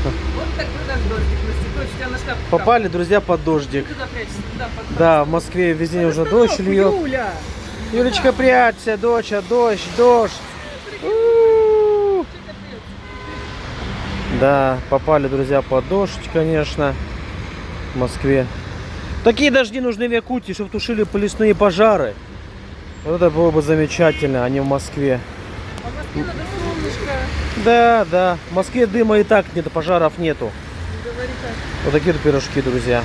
Вот такой наш дождик. Настя, у тебя на шляпку. Попали, друзья, под дождик. Туда прячься, туда, под Да, в Москве везде уже дождь льет. Юля! Юлечка, прячься, доча, дождь, дождь. У-у-у. Да, попали, друзья, под дождь, конечно, в Москве. Такие дожди нужны в Якутии, чтобы тушили лесные пожары. Вот это было бы замечательно, а не в Москве. А в Москве надо солнышко. Да, да, в Москве дыма и так нет, пожаров нету. Говори так. Вот такие вот пирожки, друзья.